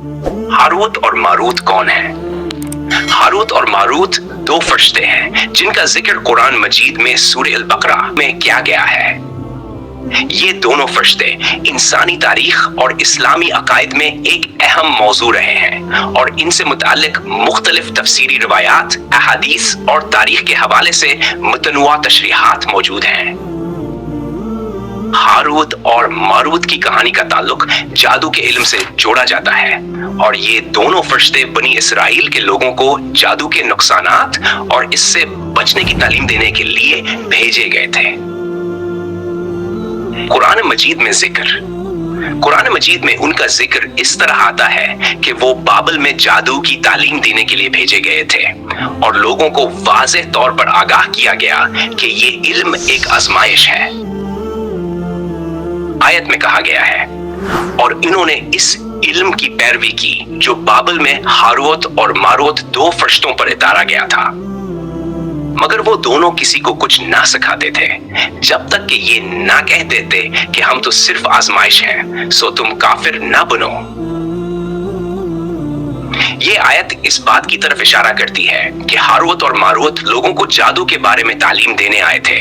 Harut और Marut कौन है? हारूत और मारूत दो फरिश्ते हैं जिनका जिक्र कुरान मजीद में सूरह अल बकरा में किया गया है। ये दोनों फरिश्ते इंसानी तारीख और इस्लामी अकायद में एक अहम मौजू रहे हैं और इनसे मुताल्लिक मुख्तलिफ तफसीरी रिवायात, अहादीस और तारीख के हवाले से मुतनुआ तशरीहात मौजूद हैं। हारूत और मारूत की कहानी का ताल्लुक जादू के इल्म से जोड़ा जाता है और ये दोनों फरिश्ते बनी इसराइल के लोगों को जादू के नुकसानात और इससे बचने की तालीम देने के लिए भेजे गए थे। कुरान मजीद में उनका जिक्र इस तरह आता है कि वो बाबल में जादू की तालीम देने के लिए भेजे गए थे और लोगों को वाज़ेह तौर पर आगाह किया गया कि ये इल्म एक आजमाइश है। आयत में कहा गया है, और इन्होंने इस इल्म की पैरवी की जो बाबल में हारूत और मारूत दो फरिश्तों पर उतारा गया था, मगर वो दोनों किसी को कुछ ना सिखाते थे जब तक कि ये ना कह देते कि हम तो सिर्फ आजमाइश हैं, सो तुम काफिर ना बनो। ये आयत इस बात की तरफ इशारा करती है कि हारूत और मारूत लोगों को जादू के बारे में तालीम देने आए थे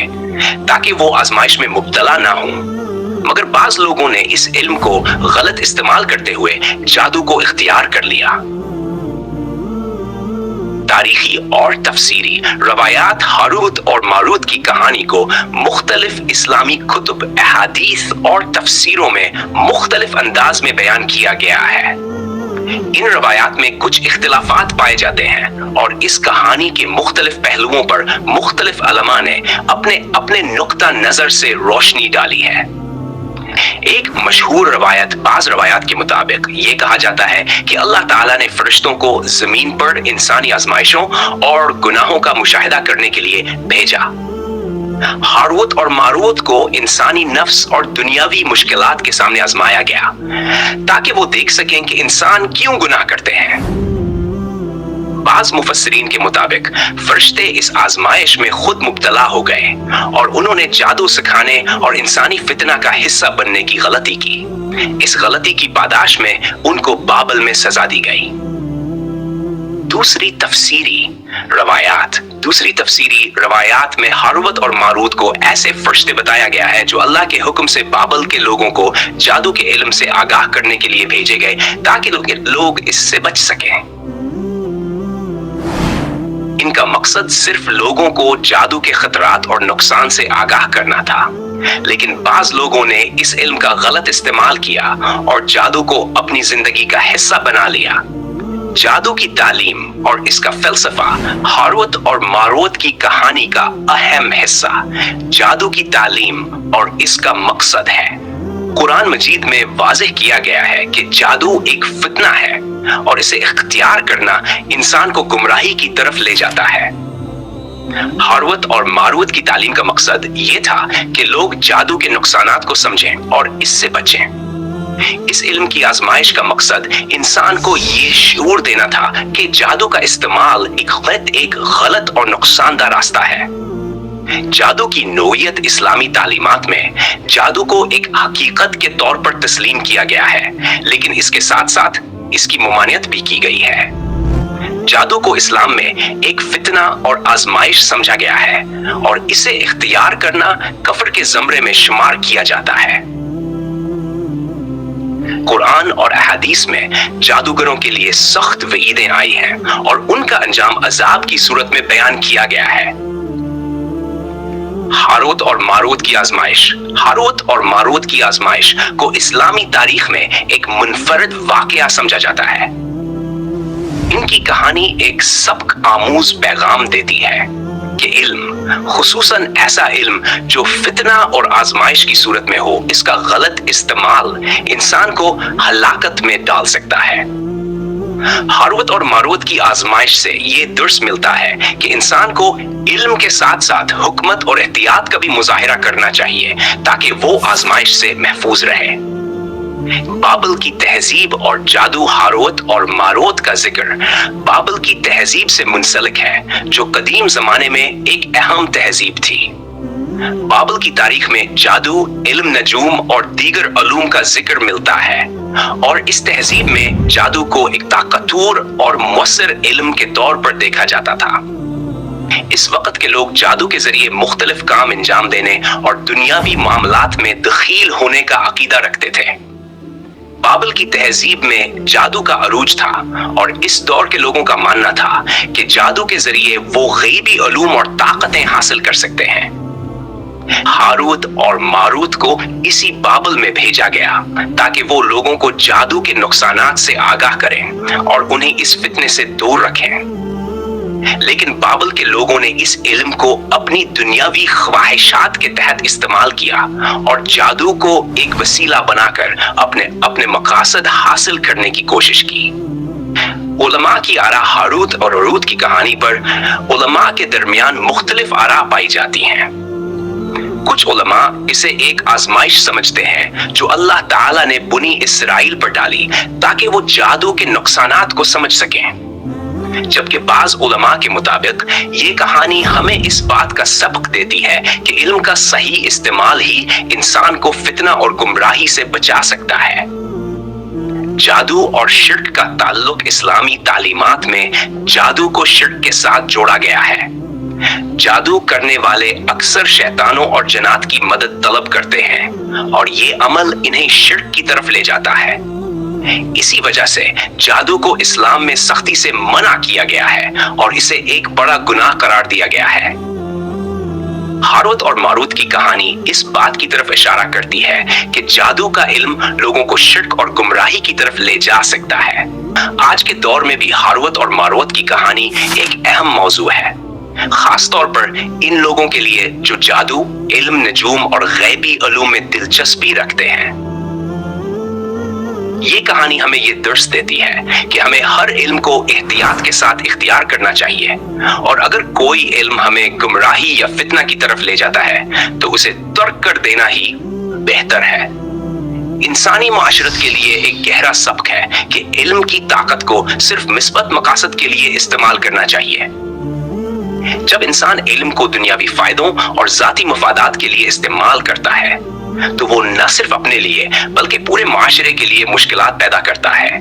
ताकि वो आजमाइश में मुब्तला ना हो, मगर बाज लोगों ने इस इल्म को गलत इस्तेमाल करते हुए जादू को इख्तियार कर लिया। तारीखी और तफसीरी रवायात हारूत और मारूत की कहानी को मुख्तलिफ इस्लामी कुतुब, अहादीस और तफसीरों में मुख्तलिफ अंदाज में बयान किया गया है। इन रवायात में कुछ इख्तिलाफात पाए जाते हैं और इस कहानी के मुख्तलिफ पहलुओं पर मुख्तलिफ उलमा ने अपने अपने नुक्ता नजर से रोशनी डाली है। एक मशहूर बाज रवायात के मुताबिक ये कहा जाता है कि अल्लाह ताला ने फरिश्तों को जमीन पर इंसानी आजमाइशों और गुनाहों का मुशाहिदा करने के लिए भेजा। हारूत और मारूत को इंसानी नफ्स और दुनियावी मुश्किलात के सामने आजमाया गया ताकि वो देख सकें कि इंसान क्यों गुनाह करते हैं। बाज मुफस्सिरीन के मुताबिक फरिश्ते इस आजमाइश में खुद मुब्तला हो गए और उन्होंने जादू सिखाने और इंसानी फितना का हिस्सा बनने की गलती की। इस गलती की पादाश में उनको बाबल में सजा दी गई। दूसरी तफसीरी रवायात में हारूत और मारूत को ऐसे फरिश्ते बताया गया है जो अल्लाह के हुक्म से बाबल के लोगों को जादू के इल्म से आगाह करने के लिए भेजे गए ताकि लोग इससे बच सकें। इनका मकसद सिर्फ लोगों को जादू के खतरात और नुकसान से आगाह करना था, लेकिन बाज लोगों ने इस इल्म का गलत इस्तेमाल किया और जादू को अपनी जिंदगी का हिस्सा बना लिया। जादू की तालीम और इसका फलसफा हारूत और मारूत की कहानी का अहम हिस्सा जादू की तालीम और इसका मकसद है। कुरान मजीद में वाज़ेह किया गया है कि जादू एक फितना है और इसे इख्तियार करना इंसान को गुमराही की तरफ ले जाता है। हारूत और मारूत की तालीम का मकसद ये था कि लोग जादू के नुकसानात को समझें और इससे बचें। इस इल्म की आजमाइश का मकसद इंसान को ये शऊर देना था कि जादू का इस्तेमाल एक गलत और नुकसानदा रास्ता है। जादू की नोयत इस्लामी तालीमात में जादू को एक हकीकत के तौर पर तस्लीम किया गया है, लेकिन इसके साथ साथ इसकी मुमानियत भी की गई है। जादू को इस्लाम में एक फितना और आजमाइश समझा गया है और इसे इख्तियार करना कफर के ज़मरे में शुमार किया जाता है। कुरान और अहादीस में जादूगरों के लिए सख्त वईदें आई हैं और उनका अंजाम अजाब की सूरत में बयान किया गया है। हारूत और मारूत की आजमाइश को इस्लामी तारीख में एक मुनफरद वाकया समझा जाता है। इनकी कहानी एक सबक आमूज पैगाम देती है कि इल्म, खुसूसन ऐसा इल्म जो फितना और आजमाइश की सूरत में हो, इसका गलत इस्तेमाल इंसान को हलाकत में डाल सकता है। हारूत और मारूत की आजमाइश से ये दुर्स मिलता है कि इंसान को इल्म के साथ साथ हुकमत और एहतियात का भी मुजाहिरा करना चाहिए ताकि वो आजमाइश से महफूज रहे। बाबल की तहजीब और जादू हारूत और मारूत का जिक्र बाबल की तहजीब से मुंसलिक है जो कदीम जमाने में एक अहम तहजीब थी। बाबल की तारीख में जादू, इल्म नजूम और दीगर अलूम का जिक्र मिलता है और इस तहजीब में जादू को एक ताकतवर और मुअस्सर इल्म के तौर पर देखा जाता था। इस वक्त के लोग जादू के जरिए मुख्तलिफ काम अंजाम देने और दुनियावी मामलात में दखील होने का अकीदा रखते थे। बाबल की तहजीब में जादू का अरूज था और इस दौर के लोगों का मानना था कि जादू के जरिए वो गैबी अलूम और ताकतें हासिल कर सकते हैं। हारूत और मारूत को इसी बाबल में भेजा गया ताकि वो लोगों को जादू के नुकसानात से आगाह करें और उन्हें इस फितने से दूर रखें। लेकिन बाबल के लोगों ने इस इल्म को अपनी दुनियावी ख्वाहिशात के तहत इस्तेमाल किया और जादू को एक वसीला बनाकर अपने मकासद हासिल करने की कोशिश की। उलमा की आरा हारूत और मारूत की कहानी पर उलमा के दरमियान मुख्तलिफ आरा पाई जाती हैं। कुछ उलमा इसे एक आजमाइश समझते हैं जो अल्लाह ताला ने बनी इसराइल पर डाली ताकि वो जादू के नुकसानात को समझ सकें, जबकि बाज उलमा के मुताबिक ये कहानी हमें इस बात का सबक देती है कि इल्म का सही इस्तेमाल ही इंसान को फितना और गुमराही से बचा सकता है। जादू और शिर्क का ताल्लुक इस्लामी तालीमात में जादू को शिर्क के साथ जोड़ा गया है। जादू करने वाले अक्सर शैतानों और जन्नात की मदद तलब करते हैं और ये अमल इन्हें शिर्क की तरफ ले जाता है। इसी वजह से जादू को इस्लाम में सख्ती से मना किया गया है और इसे एक बड़ा गुनाह करार दिया गया है। हारूत और मारूत की कहानी इस बात की तरफ इशारा करती है कि जादू का इल्म लोगों को शिर्क और गुमराही की तरफ ले जा सकता है। आज के दौर में भी हारूत और मारूत की कहानी एक अहम मौजू है, खास तौर पर इन लोगों के लिए जो जादू, इल्म नजूम और गैबी अलूम में दिलचस्पी रखते हैं। ये कहानी हमें ये दर्स देती है कि हमें हर इल्म को एहतियात के साथ इख्तियार करना चाहिए और अगर कोई इल्म हमें गुमराही या फितना की तरफ ले जाता है तो उसे तर्क कर देना ही बेहतर है। इंसानी माशरत के लिए एक गहरा सबक है कि इल्म की ताकत को सिर्फ मिस्बत मकासद के लिए इस्तेमाल करना चाहिए। जब इंसान इल्म को दुनियावी फायदों और जाती मफादात के लिए इस्तेमाल करता है तो वो न सिर्फ अपने लिए बल्कि पूरे माशरे के लिए मुश्किलात पैदा करता है।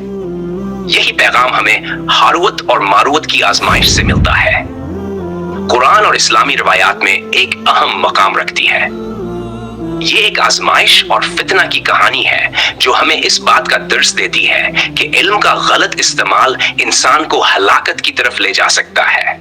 यही पैगाम हमें हारूत और मारूत की आजमाइश से मिलता है। कुरान और इस्लामी रवायात में एक अहम मकाम रखती है। ये एक आजमाइश और फितना की कहानी है जो हमें इस बात का दर्स देती है कि इल्म का गलत इस्तेमाल इंसान को हलाकत की तरफ ले जा सकता है।